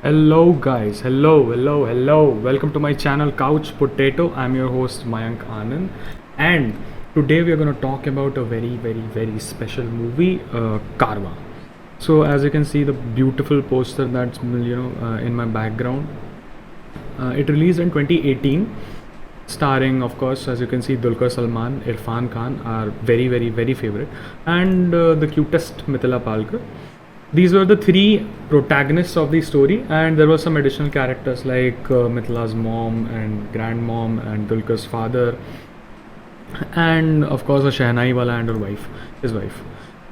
Hello guys, hello. Welcome to my channel Couch Potato. I'm your host Mayank Anand, and today we are going to talk about a very special movie, Karwa. So as you can see, the beautiful poster that's in my background. It released in 2018, starring, of course, as you can see, Dulquer Salman, Irfan Khan are very favorite, and the cutest Mithila Palkar. These were the three protagonists of the story, and there were some additional characters like Mithila's mom and grandmom and Dulquer's father, and of course a Shehnai wala and her wife, his wife.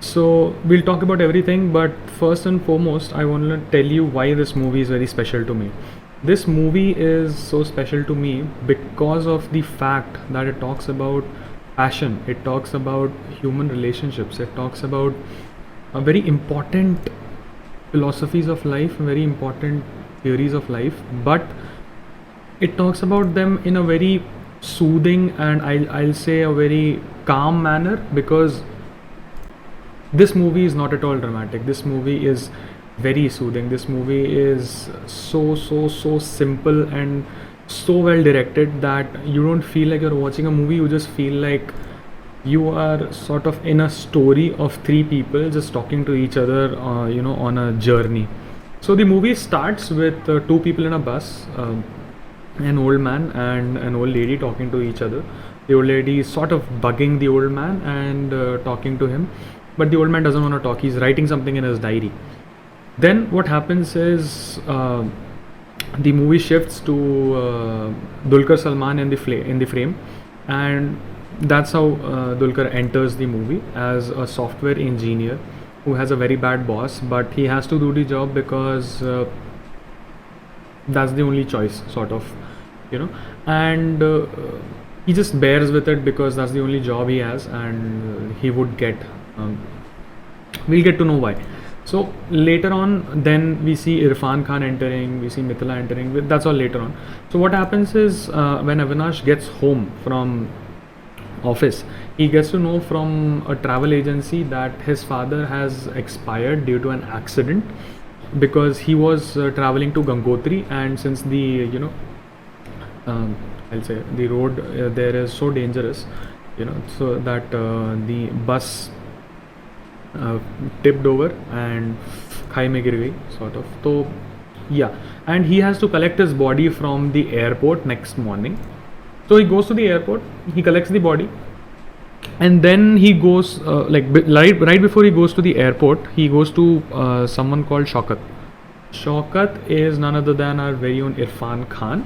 So we'll talk about everything, but first and foremost, I want to tell you why this movie is very special to me. This movie is so special to me because of the fact that it talks about passion, it talks about human relationships, it talks about very important philosophies of life, very important theories of life, but it talks about them in a very soothing and I'll say a very calm manner, because this movie is not at all dramatic. This movie is very soothing. This movie is so simple and so well directed that you don't feel like you're watching a movie. You just feel like you are sort of in a story of three people just talking to each other, on a journey. So the movie starts with two people in a bus, an old man and an old lady talking to each other. The old lady is sort of bugging the old man and talking to him, but the old man doesn't want to talk. He's writing something in his diary. Then what happens is the movie shifts to Dulquer Salman in the frame, and that's how Dulquer enters the movie as a software engineer who has a very bad boss, but he has to do the job because that's the only choice, sort of, and he just bears with it because that's the only job he has, and he would get. We'll get to know why. So later on, then we see Irfan Khan entering, we see Mithila entering. That's all later on. So what happens is when Avinash gets home from office, he gets to know from a travel agency that his father has expired due to an accident, because he was traveling to Gangotri, and since the I'll say the road there is so dangerous, so that the bus tipped over and khai mein gir gayi, sort of. So yeah, and he has to collect his body from the airport next morning. So he goes to the airport, he collects the body, and then he goes right before he goes to the airport, he goes to someone called Shaukat. Shaukat is none other than our very own Irfan Khan,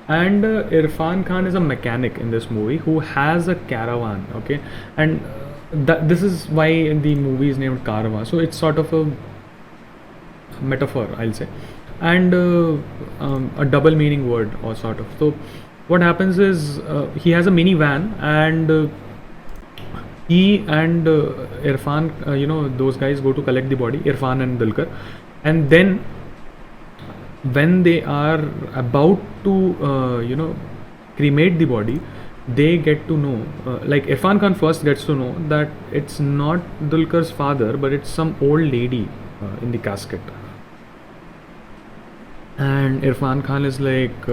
and Irfan Khan is a mechanic in this movie who has a caravan. Okay, and this is why the movie is named Karwa. So it's sort of a metaphor, I'll say, and a double meaning word, or sort of. So what happens is he has a mini van, and he and Irfan, those guys go to collect the body, Irfan and Dulquer, and then when they are about to cremate the body, they get to know, like Irfan Khan first gets to know that it's not Dulquer's father, but it's some old lady in the casket. And Irfan Khan is like,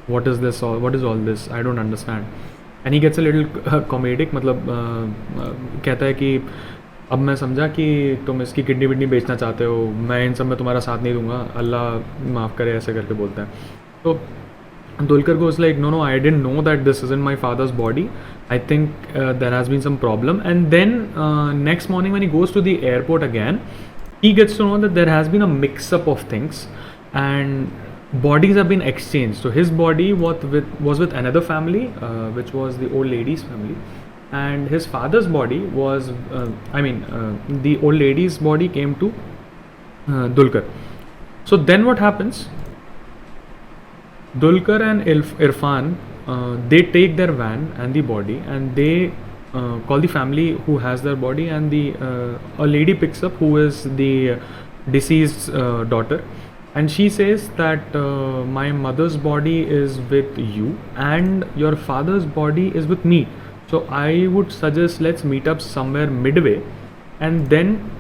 what is this all? What is all this? I don't understand. And he gets a little comedic, मतलब कहता है कि अब मैं समझा कि तुम इसकी किडनी विडनी बेचना चाहते हो, मैं इन सब में तुम्हारा साथ नहीं दूंगा, अल्लाह माफ़ करे, ऐसे करके बोलता है. तो Dulquer goes like, no, I didn't know that this isn't my father's body. I think there has been some problem. And then next morning when he goes to the airport again, he gets to know that there has been a mix-up of things, and bodies have been exchanged. So his body was with another family, which was the old lady's family, and his father's body was, the old lady's body came to Dulquer. So then what happens? Dulquer and Irfan, they take their van and the body, and they call the family who has their body, and a lady picks up who is the deceased daughter, and she says that my mother's body is with you and your father's body is with me, so I would suggest let's meet up somewhere midway, and then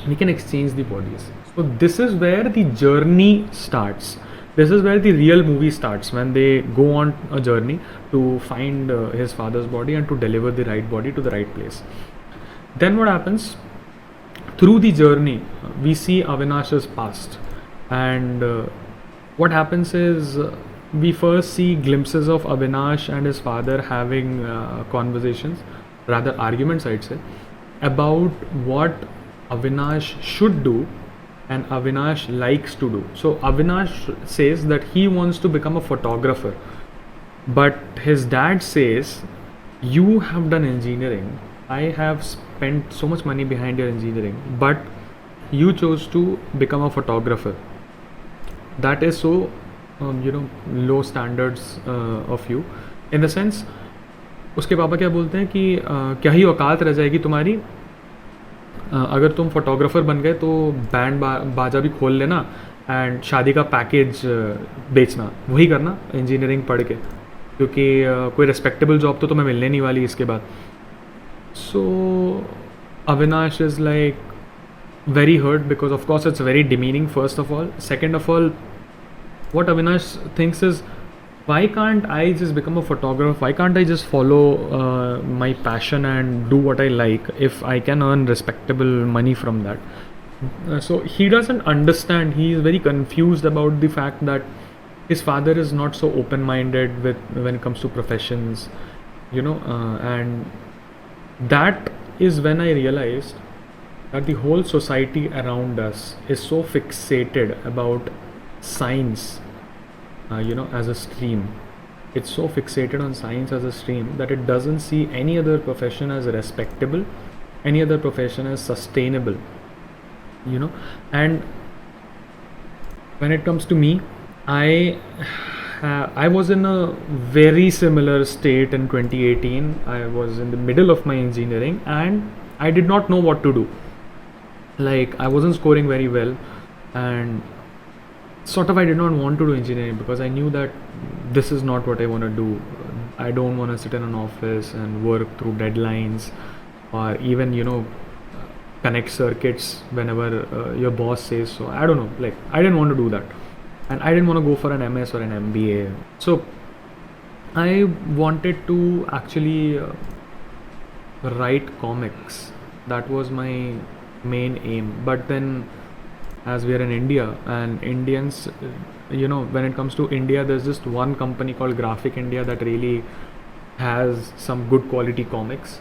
we can exchange the bodies. So this is where the journey starts. This is where the real movie starts, when they go on a journey to find his father's body and to deliver the right body to the right place. Then what happens? Through the journey, we see Avinash's past, and what happens is we first see glimpses of Avinash and his father having conversations, rather arguments, I'd say, about what Avinash should do and Avinash likes to do. So Avinash says that he wants to become a photographer, but his dad says, you have done engineering, I have spent so much money behind your engineering, but you chose to become a photographer. That is so low standards of you, in the sense उसके पापा क्या बोलते हैं कि क्या ही औकात रह जाएगी तुम्हारी अगर तुम फोटोग्राफर बन गए तो बैंड बाजा भी खोल लेना एंड शादी का पैकेज बेचना, वही करना इंजीनियरिंग पढ़ के, क्योंकि कोई रिस्पेक्टेबल जॉब तो तुम्हें मिलने नहीं वाली इसके बाद. So Avinash is like very hurt, because of course it's very demeaning, first of all. Second of all, what Avinash thinks is, why can't I just become a photographer? Why can't I just follow my passion and do what I like if I can earn respectable money from that? So he doesn't understand. He is very confused about the fact that his father is not so open-minded with when it comes to professions, and that is when I realized that the whole society around us is so fixated about science, as a stream. It's so fixated on science as a stream that it doesn't see any other profession as respectable, any other profession as sustainable, And when it comes to me, I was in a very similar state in 2018. I was in the middle of my engineering and I did not know what to do. Like, I wasn't scoring very well, and sort of I did not want to do engineering because I knew that this is not what I want to do. I don't want to sit in an office and work through deadlines, or even connect circuits whenever your boss says so. I don't know, like, I didn't want to do that, and I didn't want to go for an MS or an MBA. So I wanted to actually write comics. That was my main aim. But then, as we are in India, and Indians, when it comes to India, there's just one company called Graphic India that really has some good quality comics.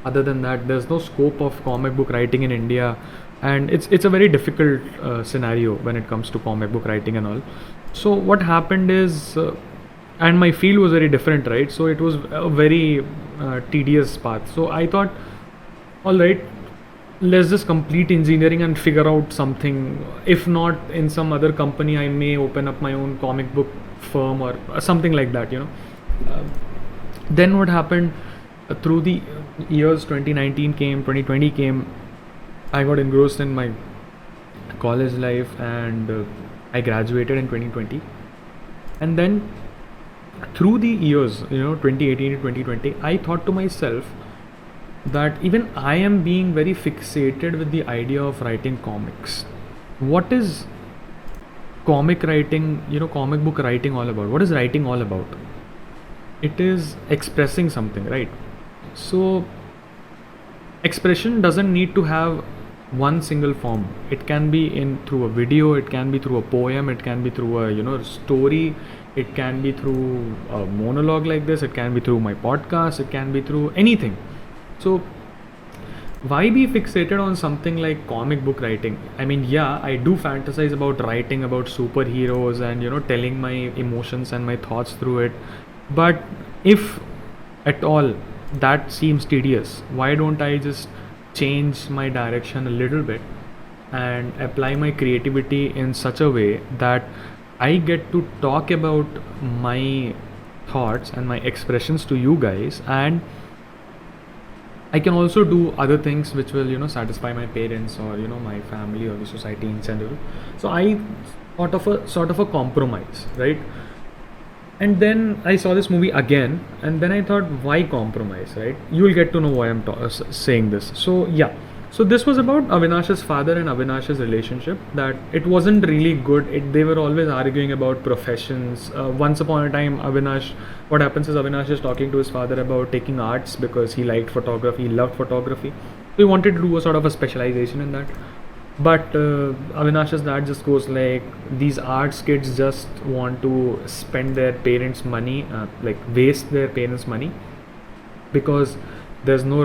Other than that, there's no scope of comic book writing in India, and it's a very difficult scenario when it comes to comic book writing and all. So what happened is, and my field was very different, right? So it was a very tedious path. So I thought, all right, let's just complete engineering and figure out something. If not in some other company, I may open up my own comic book firm or something like that, Then what happened, through the years, 2019 came, 2020 came, I got engrossed in my college life, and I graduated in 2020. And then through the years, 2018 to 2020, I thought to myself that even I am being very fixated with the idea of writing comics. What is comic writing, comic book writing all about? What is writing all about? It is expressing something, right? So expression doesn't need to have one single form. It can be through a video, it can be through a poem, it can be through a story, it can be through a monologue like this, it can be through my podcast, it can be through anything. So why be fixated on something like comic book writing? I mean, yeah, I do fantasize about writing about superheroes and telling my emotions and my thoughts through it, but if at all that seems tedious, why don't I just change my direction a little bit and apply my creativity in such a way that I get to talk about my thoughts and my expressions to you guys, and I can also do other things which will satisfy my parents or my family or the society in general. So I thought of a sort of a compromise, right? And then I saw this movie again, and then I thought, why compromise, right? You will get to know why I'm saying this. So yeah, So this was about Avinash's father and Avinash's relationship. That it wasn't really good. They were always arguing about professions. Once upon a time, Avinash. What happens is Avinash is talking to his father about taking arts because he liked photography. He loved photography. So he wanted to do a sort of a specialization in that. But Avinash's dad just goes like, these arts kids just want to spend their parents' money, like waste their parents' money, because there's no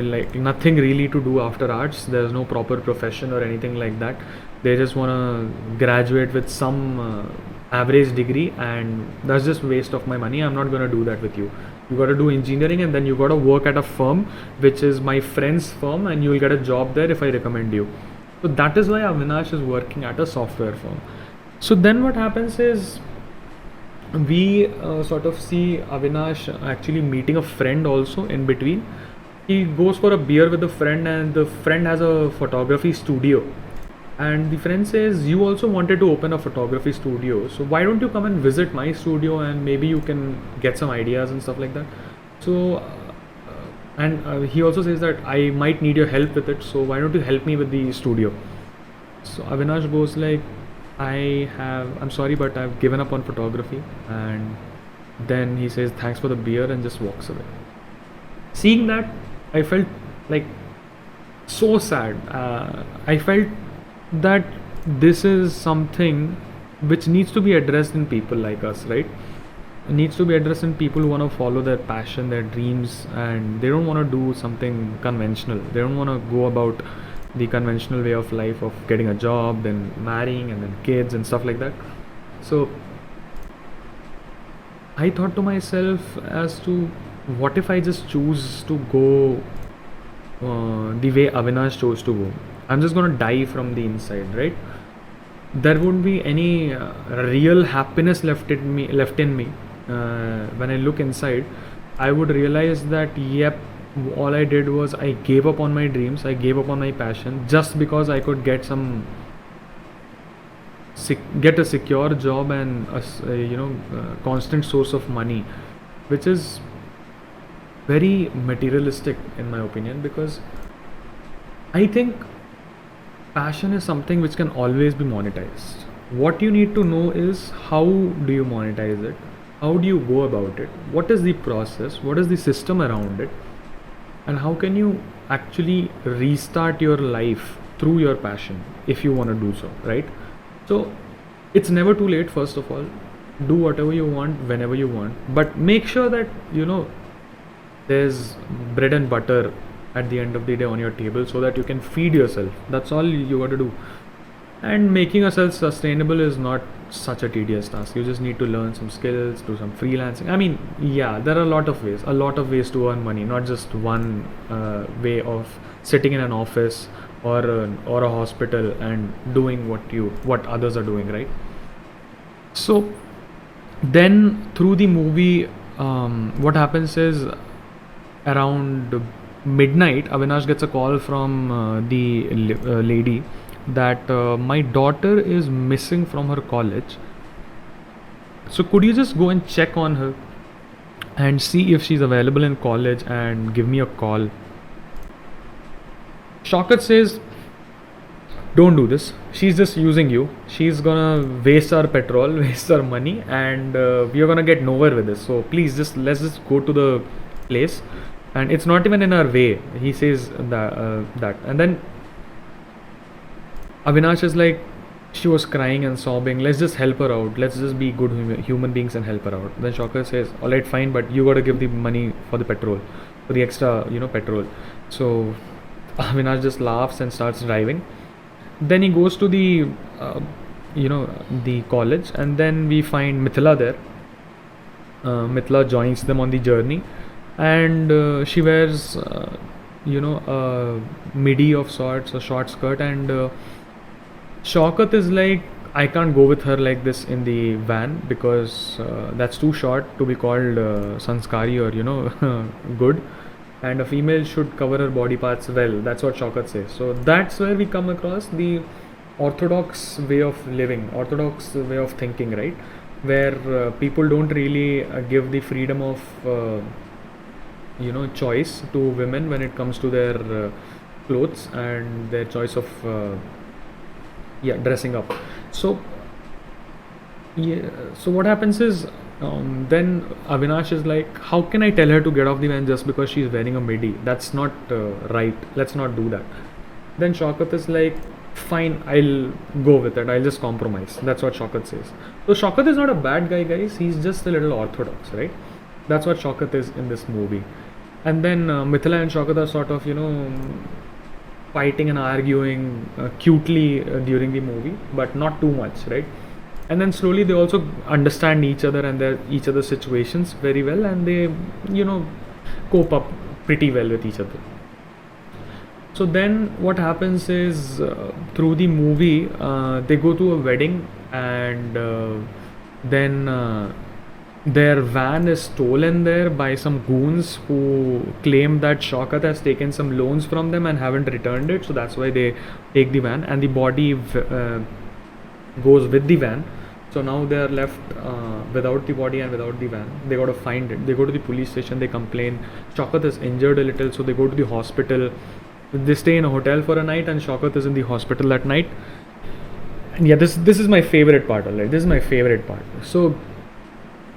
like nothing really to do after arts. There's no proper profession or anything like that. They just want to graduate with some average degree, and that's just waste of my money. I'm not going to do that with you. You got to do engineering, and then you got to work at a firm which is my friend's firm, and you will get a job there if I recommend you. So that is why Avinash is working at a software firm. So then what happens is we sort of see Avinash actually meeting a friend also in between. He goes for a beer with a friend, and the friend has a photography studio. And the friend says, you also wanted to open a photography studio, so why don't you come and visit my studio and maybe you can get some ideas and stuff like that. So and he also says that I might need your help with it, so why don't you help me with the studio. So Avinash goes like, I'm sorry, but I've given up on photography. And then he says thanks for the beer and just walks away. Seeing that, I felt like so sad. I felt that this is something which needs to be addressed in people like us, right? It needs to be addressed in people who want to follow their passion, their dreams, and they don't want to do something conventional. They don't want to go about the conventional way of life of getting a job, then marrying, and then kids and stuff like that. So I thought to myself as to what if I just choose to go the way Avinash chose to go. I'm just gonna die from the inside, right? There won't be any real happiness left in me. When I look inside, I would realize that yep, all I did was I gave up on my dreams, I gave up on my passion just because I could get get a secure job and a constant source of money, which is very materialistic in my opinion, because I think passion is something which can always be monetized. What you need to know is how do you monetize it, how do you go about it, what is the process, what is the system around it, and how can you actually restart your life through your passion if you want to do so, right? So it's never too late. First of all, do whatever you want whenever you want, but make sure that there's bread and butter at the end of the day on your table so that you can feed yourself. That's all you got to do. And making yourself sustainable is not such a tedious task. You just need to learn some skills, do some freelancing. I mean, yeah, there are a lot of ways to earn money, not just one way of sitting in an office or a hospital and doing what others are doing, right? So then through the movie, what happens is around midnight, Avinash gets a call from the lady that my daughter is missing from her college. So could you just go and check on her and see if she's available in college and give me a call. Shaukat says, don't do this. She's just using you. She's gonna waste our petrol, waste our money, and we are gonna get nowhere with this. So please, let's just go to the place. And it's not even in our way. He says that, and then Avinash is like, she was crying and sobbing. Let's just help her out. Let's just be good human beings and help her out. Then Shaukat says, all right, fine, but you gotta give the money for the petrol, for the extra, petrol. So Avinash just laughs and starts driving. Then he goes to the the college, and then we find Mithila there. Mithila joins them on the journey, and she wears a midi of sorts, a short skirt, and Shaukat is like, I can't go with her like this in the van because that's too short to be called sanskari or good, and a female should cover her body parts well. That's what Shaukat says. So that's where we come across the orthodox way of living, orthodox way of thinking, right? Where people don't really give the freedom of choice to women when it comes to their clothes and their choice of yeah, dressing up. So yeah, so what happens is, then Avinash is like, how can I tell her to get off the van just because she's wearing a midi? That's not right. Let's not do that. Then Shaukat is like, fine, I'll go with it. I'll just compromise. That's what Shaukat says. So Shaukat is not a bad guy, guys. He's just a little orthodox, right? That's what Shaukat is in this movie. And then Mithila and Shaukat are sort of, fighting and arguing cutely during the movie, but not too much, right? And then slowly they also understand each other and their each other's situations very well, and they, you know, cope up pretty well with each other. So then what happens is, through the movie, they go to a wedding, and then their van is stolen there by some goons who claim that Shaukat has taken some loans from them and haven't returned it. So that's why they take the van, and the body goes with the van. So now they are left without the body and without the van. They got to find it. They go to the police station. They complain. Shaukat is injured a little, so they go to the hospital. They stay in a hotel for a night, and Shaukat is in the hospital that night. And yeah, this is my favorite part. Alright, this is my favorite part. So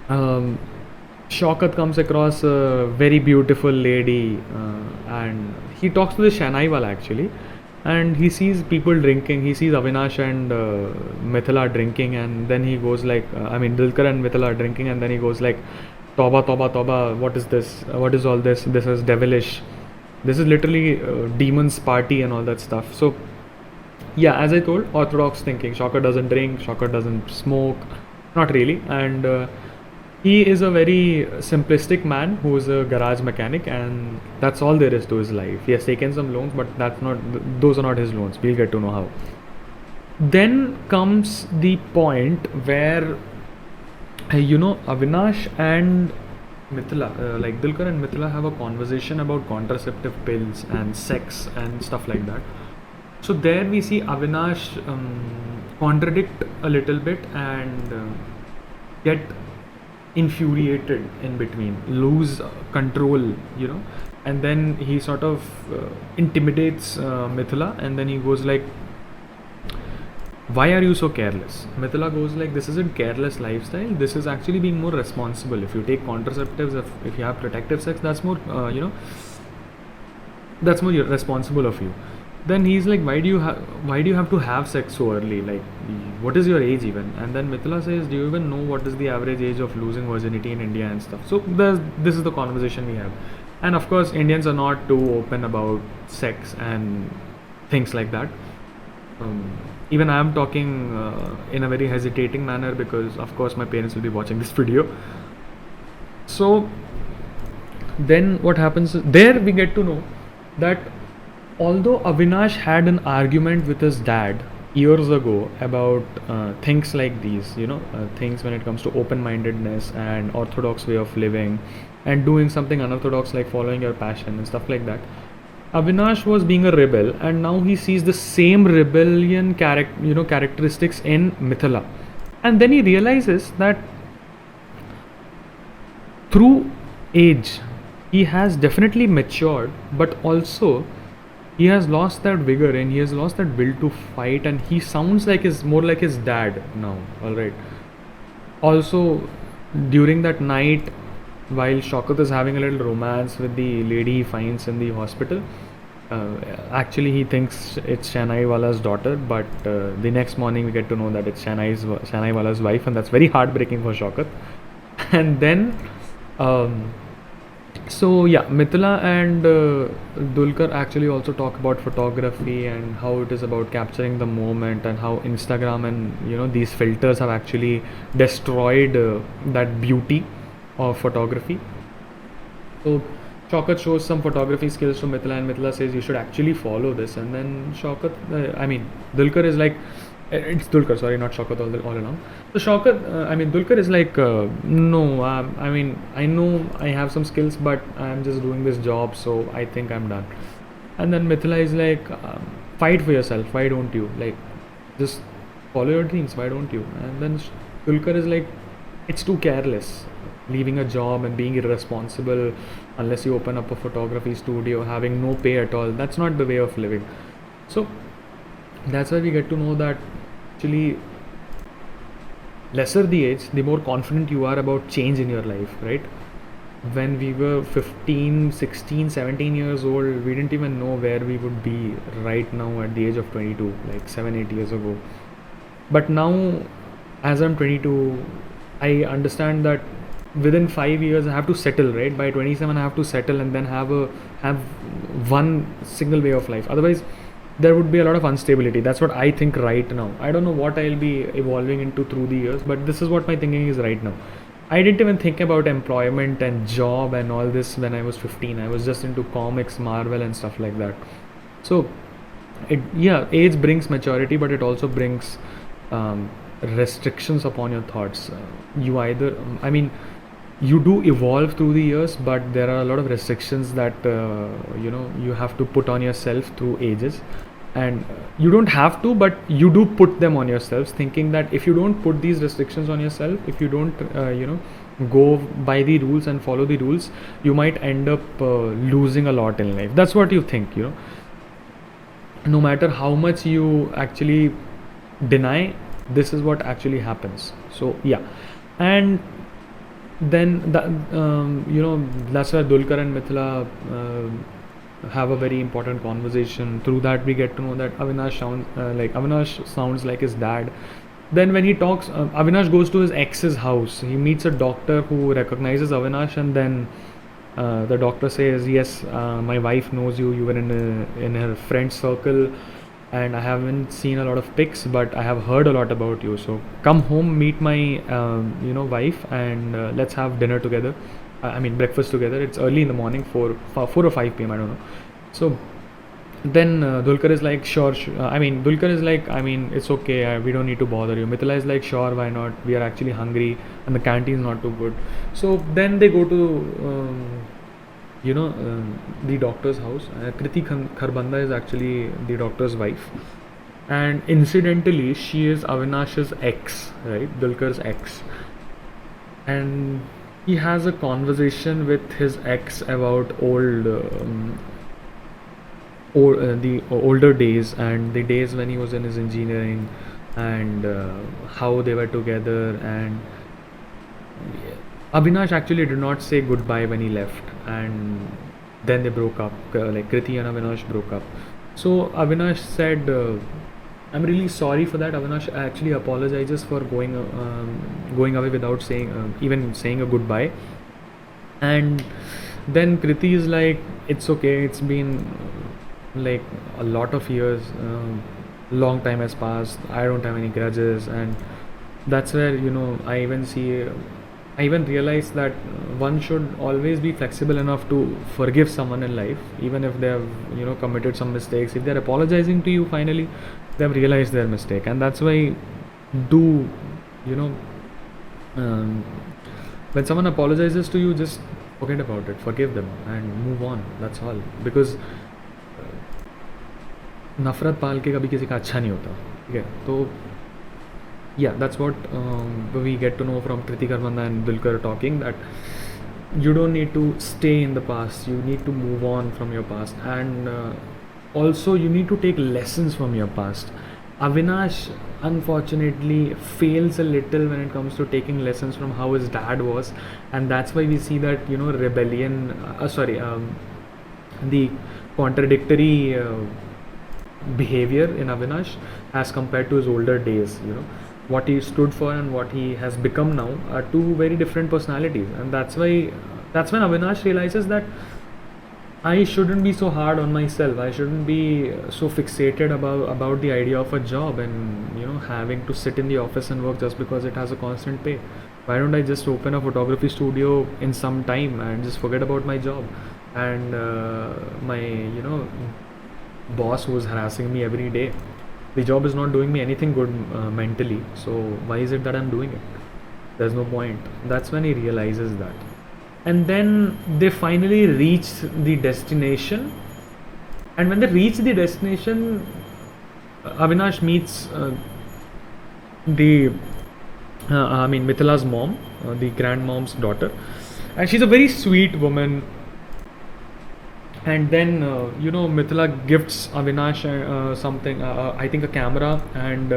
Shaukat comes across a very beautiful lady, and he talks to the Shanai wala actually, and he sees people drinking. He sees Avinash and Mithila drinking, and then he goes like, Dulquer and Mithila are drinking, and then he goes like, Toba, Toba, Toba, what is this? What is all this? This is devilish. This is literally demon's party and all that stuff. So yeah, as I told, orthodox thinking. Shaukat doesn't drink, Shaukat doesn't smoke, not really, and he is a very simplistic man who is a garage mechanic, and that's all there is to his life. He has taken some loans, but those are not his loans. We'll get to know how. Then comes the point where Avinash and Mithila, like Dulquer and Mithila, have a conversation about contraceptive pills and sex and stuff like that. So there we see Avinash contradict a little bit and get infuriated in between, lose control, and then he sort of intimidates Mithila, and then he goes like, why are you so careless? Mithila goes like, this isn't careless lifestyle, this is actually being more responsible. If you take contraceptives, if you have protective sex, that's more that's more responsible of you. Then he's like, why do you have to have sex so early? Like, what is your age even? And then Mithila says, do you even know what is the average age of losing virginity in India and stuff? So this is the conversation we have. And of course, Indians are not too open about sex and things like that. Even I am talking in a very hesitating manner, because of course my parents will be watching this video. So then what happens is, there we get to know that although Avinash had an argument with his dad years ago about things like these, things when it comes to open-mindedness and orthodox way of living, and doing something unorthodox like following your passion and stuff like that, Avinash was being a rebel, and now he sees the same rebellion characteristics in Mithila. And then he realizes that through age he has definitely matured, but also he has lost that vigor and he has lost that will to fight, and he sounds like more like his dad now. All right. Also, during that night, while Shaukat is having a little romance with the lady he finds in the hospital, actually he thinks it's Shanai Wala's daughter, but the next morning we get to know that it's Shanai Wala's wife, and that's very heartbreaking for Shaukat. And then so yeah, Mithila and Dulquer actually also talk about photography and how it is about capturing the moment, and how Instagram and these filters have actually destroyed that beauty of photography. So Shaukat shows some photography skills to Mithila, and Mithila says you should actually follow this. And then Dulquer is like, it's Dulquer, sorry, not Shaukat all along. So Dulquer is like, no, I know I have some skills, but I'm just doing this job, so I think I'm done. And then Mithila is like, fight for yourself, why don't you? Like, just follow your dreams, why don't you? And then Dulquer is like, it's too careless. Leaving a job and being irresponsible unless you open up a photography studio, having no pay at all, that's not the way of living. So that's why we get to know that actually lesser the age, the more confident you are about change in your life, right? When we were 15, 16, 17 years old, we didn't even know where we would be right now at the age of 22, like 7, 8 years ago. But now, as I'm 22, I understand that within 5 years I have to settle, right? By 27 I have to settle and then have one single way of life. Otherwise, there would be a lot of instability. That's what I think right now. I don't know what I'll be evolving into through the years, but this is what my thinking is right now. I didn't even think about employment and job and all this when I was 15. I was just into comics, Marvel, and stuff like that. So, yeah, age brings maturity, but it also brings restrictions upon your thoughts. You either, I mean, you do evolve through the years, but there are a lot of restrictions that you have to put on yourself through ages, and you don't have to, but you do put them on yourselves, thinking that if you don't put these restrictions on yourself, if you don't go by the rules and follow the rules, you might end up losing a lot in life. That's what you think, no matter how much you actually deny, this is what actually happens. So yeah, and then that's why Dulquer and Mithila have a very important conversation. Through that, we get to know that Avinash sounds like his dad. Then when he talks, Avinash goes to his ex's house. He meets a doctor who recognizes Avinash, and then the doctor says, "Yes, my wife knows you. You were in her friend circle, and I haven't seen a lot of pics, but I have heard a lot about you. So come home, meet my wife, and let's have dinner together. I mean breakfast together. It's early in the morning, 4 or 5 p.m. I don't know." So then Dulquer is like, sure. Dulquer is like, it's okay. We don't need to bother you. Mithila is like, sure, why not? We are actually hungry, and the canteen is not too good. So then they go to the doctor's house. Kriti Kharbanda is actually the doctor's wife, and incidentally, she is Avinash's ex, right? Dulquer's ex, and he has a conversation with his ex about the older days and the days when he was in his engineering, and how they were together. And Avinash actually did not say goodbye when he left, and then they broke up. Like Kriti and Avinash broke up. So Avinash said, "I'm really sorry for that." Avinash actually apologizes for going away without even saying a goodbye. And then Kriti is like, "It's okay. It's been like a lot of years. Long time has passed. I don't have any grudges." And that's where I even realized that one should always be flexible enough to forgive someone in life, even if they have committed some mistakes. If they're apologizing to you, finally they've realized their mistake, and that's why do when someone apologizes to you, just forget about it, forgive them, and move on. That's all. Because नफ़रत पाल के कभी किसी का अच्छा नहीं होता, ठीक है? तो yeah, that's what we get to know from Kriti Kharbanda and Dulquer talking, that you don't need to stay in the past, you need to move on from your past, and also you need to take lessons from your past. Avinash unfortunately fails a little when it comes to taking lessons from how his dad was, and that's why we see that rebellion, the contradictory behavior in Avinash as compared to his older days. What he stood for and what he has become now are two very different personalities, and that's when Avinash realizes that I shouldn't be so hard on myself. I shouldn't be so fixated about the idea of a job and having to sit in the office and work just because it has a constant pay. Why don't I just open a photography studio in some time and just forget about my job and my boss who is harassing me every day? The job is not doing me anything good mentally, so why is it that I'm doing it? There's no point. That's when he realizes that. And then they finally reach the destination, and when they reach the destination, Avinash meets Mithila's mom, the grandmom's daughter, and she's a very sweet woman. And then Mithila gifts Avinash something, I think a camera, and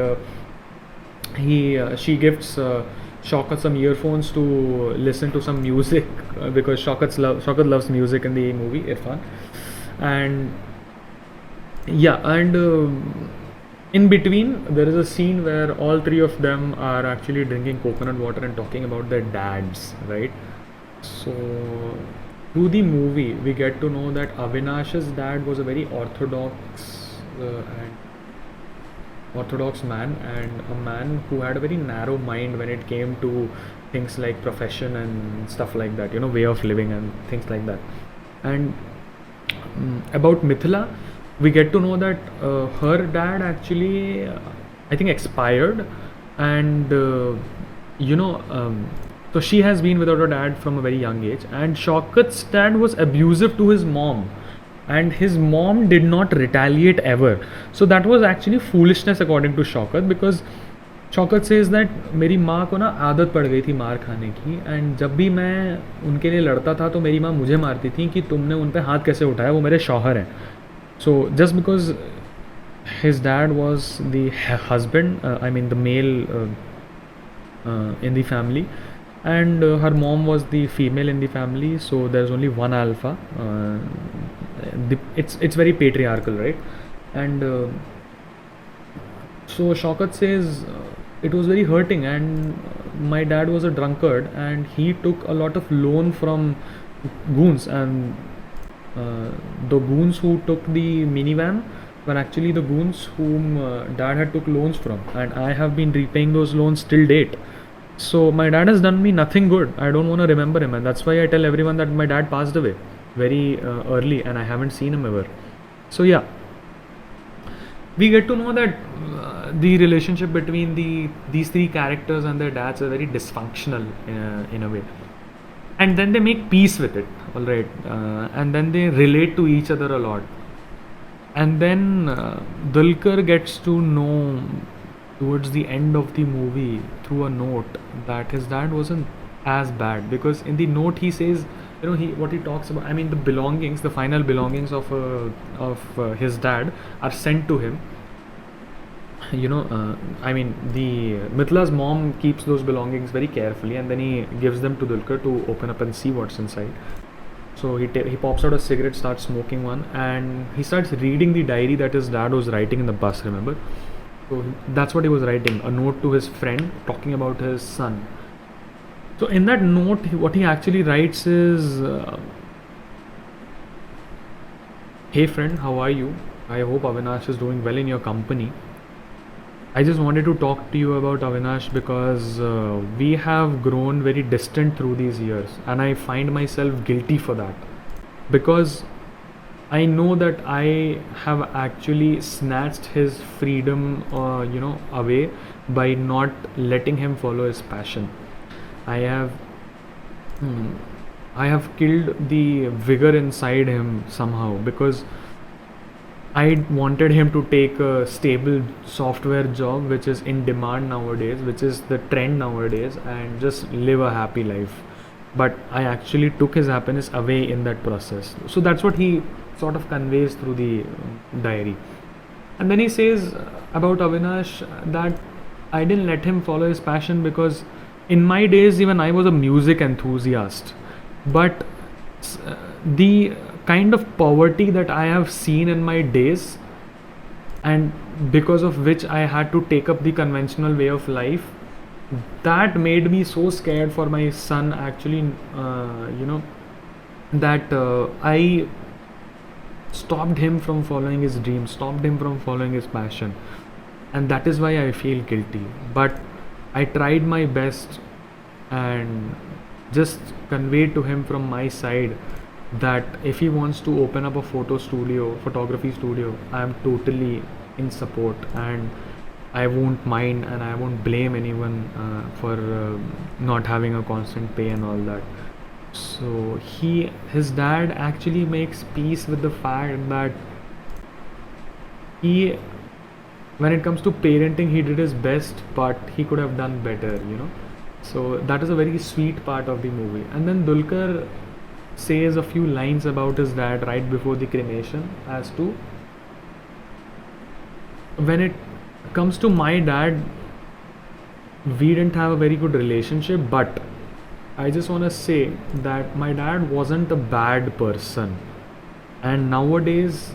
he she gifts Shaukat some earphones to listen to some music because Shaukat loves music in the movie Irfan. And yeah, and in between there is a scene where all three of them are actually drinking coconut water and talking about their dads, right? So through the movie we get to know that Avinash's dad was a very and orthodox man, and a man who had a very narrow mind when it came to things like profession and stuff like that, way of living and things like that. And about Mithila, we get to know that her dad actually, I think, expired, and so she has been without her dad from a very young age. And Shaukat's dad was abusive to his mom, and his mom did not retaliate ever. So that was actually foolishness according to Shaukat, because Shaukat says that मेरी माँ को ना आदत पड़ गई थी मार खाने की, एंड जब भी मैं उनके लिए लड़ता था तो मेरी माँ मुझे मारती थी कि तुमने उन पर हाथ कैसे उठाया, वो मेरे शौहर हैं. So just because his dad was the husband, I mean the male in the family, and her mom was the female in the family, so there's only one alpha. It's very patriarchal, right? And so Shaukat says it was very hurting, and my dad was a drunkard and he took a lot of loan from goons, and the goons who took the minivan were actually the goons whom dad had took loans from, and I have been repaying those loans till date. So my dad has done me nothing good. I don't want to remember him, and that's why I tell everyone that my dad passed away very early and I haven't seen him ever. So yeah, we get to know that the relationship between these three characters and their dads are very dysfunctional in a way, and then they make peace with it, all right, and then they relate to each other a lot. And then Dulquer gets to know towards the end of the movie through a note that his dad wasn't as bad, because in the note he says, what he talks about, I mean the belongings, the final belongings of his dad are sent to him. I mean the Mithila's mom keeps those belongings very carefully, and then he gives them to Dulquer to open up and see what's inside. So he pops out a cigarette, starts smoking one, and he starts reading the diary that his dad was writing in the bus, remember? So that's what he was writing, a note to his friend talking about his son. So in that note, what he actually writes is, hey friend, how are you? I hope Avinash is doing well in your company. I just wanted to talk to you about Avinash because we have grown very distant through these years, and I find myself guilty for that, because I know that I have actually snatched his freedom away by not letting him follow his passion. I have killed the vigor inside him somehow, because I wanted him to take a stable software job which is in demand nowadays, which is the trend nowadays, and just live a happy life. But I actually took his happiness away in that process. So that's what he sort of conveys through the diary. And then he says about Avinash that I didn't let him follow his passion because in my days even I was a music enthusiast. But the kind of poverty that I have seen in my days, and because of which I had to take up the conventional way of life, that made me so scared for my son actually, that I stopped him from following his dreams, stopped him from following his passion, and that is why I feel guilty. But I tried my best and just conveyed to him from my side that if he wants to open up a photography studio, I am totally in support, and I won't mind, and I won't blame anyone for not having a constant pay and all that. So his dad actually makes peace with the fact that when it comes to parenting, he did his best, but he could have done better, So that is a very sweet part of the movie. And then Dulquer says a few lines about his dad right before the cremation as to when it comes to my dad, we didn't have a very good relationship, but I just want to say that my dad wasn't a bad person. And nowadays,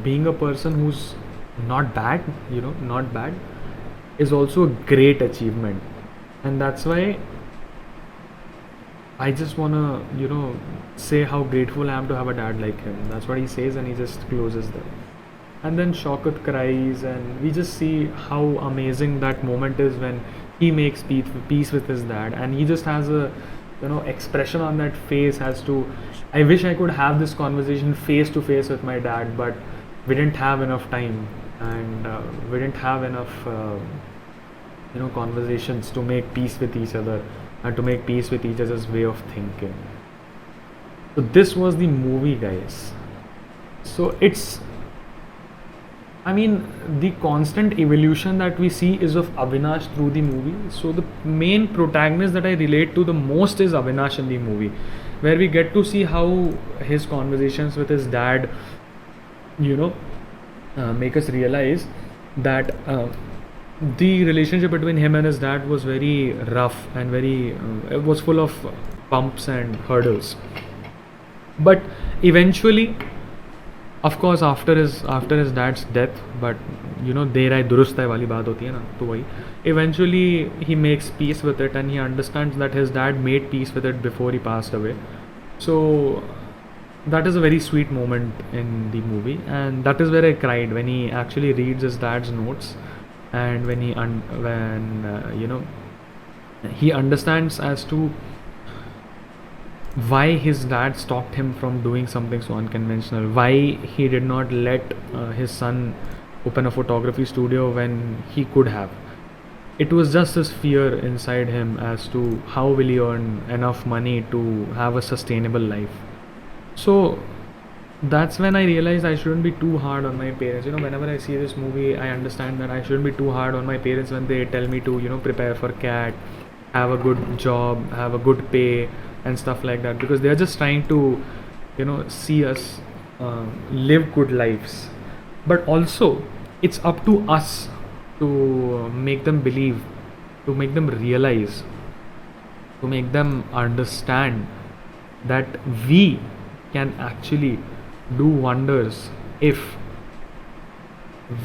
being a person who's not bad, not bad, is also a great achievement. And that's why I just want to, say how grateful I am to have a dad like him. That's what he says, and he just closes there. And then Shaukat cries, and we just see how amazing that moment is when he makes peace with his dad, and he just has a expression on that face as to, I wish I could have this conversation face to face with my dad, but we didn't have enough time, and we didn't have enough conversations to make peace with each other and to make peace with each other's way of thinking. So this was the movie, guys. So it's, I mean, the constant evolution that we see is of Avinash through the movie. So the main protagonist that I relate to the most is Avinash in the movie, where we get to see how his conversations with his dad, make us realize that the relationship between him and his dad was very rough and very, it was full of bumps and hurdles. But eventually, of course, after his dad's death, but देर आए दुरुस्त है वाली बात होती है ना, तो वही eventually he makes peace with it, and he understands that his dad made peace with it before he passed away. So that is a very sweet moment in the movie, and that is where I cried when he actually reads his dad's notes, and when he understands as to why his dad stopped him from doing something so unconventional, why he did not let his son open a photography studio when he could have. It was just this fear inside him as to how will he earn enough money to have a sustainable life. So that's when I realized I shouldn't be too hard on my parents. Whenever I see this movie, I understand that I shouldn't be too hard on my parents when they tell me to, prepare for CAT, have a good job, have a good pay, and stuff like that, because they're just trying to, see us live good lives. But also, it's up to us to make them believe, to make them realize, to make them understand that we can actually do wonders if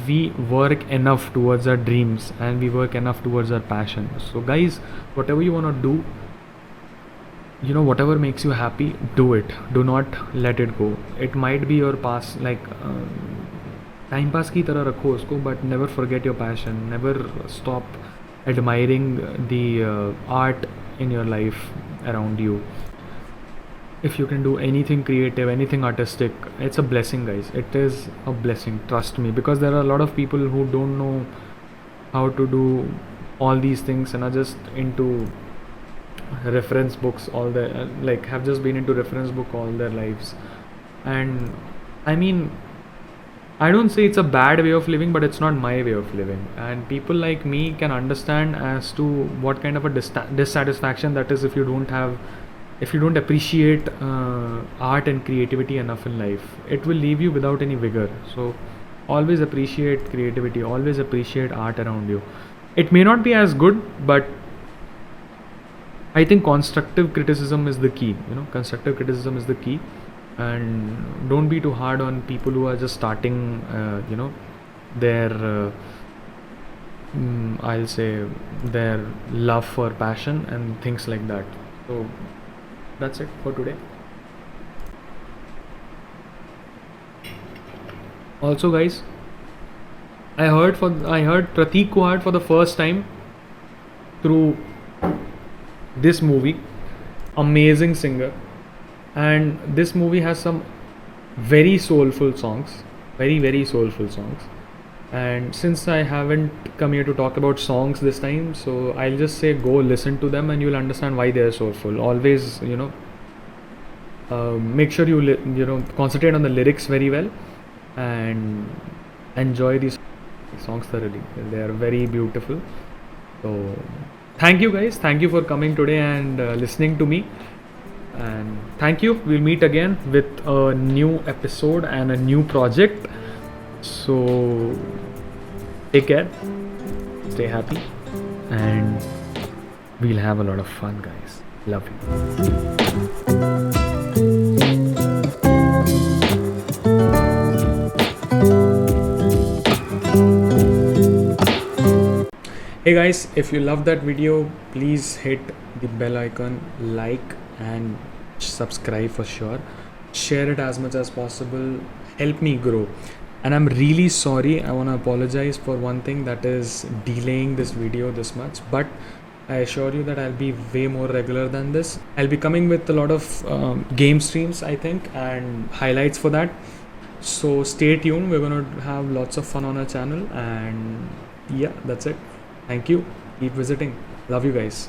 we work enough towards our dreams and we work enough towards our passion. So guys, whatever you want to do, whatever makes you happy, do it. Do not let it go. It might be your past, like time pass की तरह रखो उसको, but never forget your passion. Never stop admiring the art in your life around you. If you can do anything creative, anything artistic, it's a blessing, guys. It is a blessing, trust me, because there are a lot of people who don't know how to do all these things and are just into reference books all their like have just been into reference book all their lives. And I mean, I don't say it's a bad way of living, but it's not my way of living, and people like me can understand as to what kind of a dissatisfaction that is if you don't appreciate art and creativity enough in life. It will leave you without any vigor. So always appreciate creativity, always appreciate art around you. It may not be as good, but I think constructive criticism is the key. Constructive criticism is the key, and don't be too hard on people who are just starting their I'll say their love for passion and things like that. So that's it for today. Also, guys, I heard Prateek Kuhad for the first time through this movie. Amazing singer, and this movie has some very soulful songs, very soulful songs. And since I haven't come here to talk about songs this time, so I'll just say go listen to them and you'll understand why they are soulful. Always, make sure you concentrate on the lyrics very well and enjoy these songs thoroughly. They are very beautiful. So Thank you guys, thank you for coming today and listening to me, and thank you. We'll meet again with a new episode and a new project. So take care, stay happy, and we'll have a lot of fun, guys. Love you. Hey guys, if you love that video, please hit the bell icon, like and subscribe for sure. Share it as much as possible. Help me grow. And I'm really sorry. I want to apologize for one thing, that is delaying this video this much. But I assure you that I'll be way more regular than this. I'll be coming with a lot of game streams, I think, and highlights for that. So stay tuned. We're gonna have lots of fun on our channel, and yeah, that's it. Thank you. Keep visiting. Love you guys.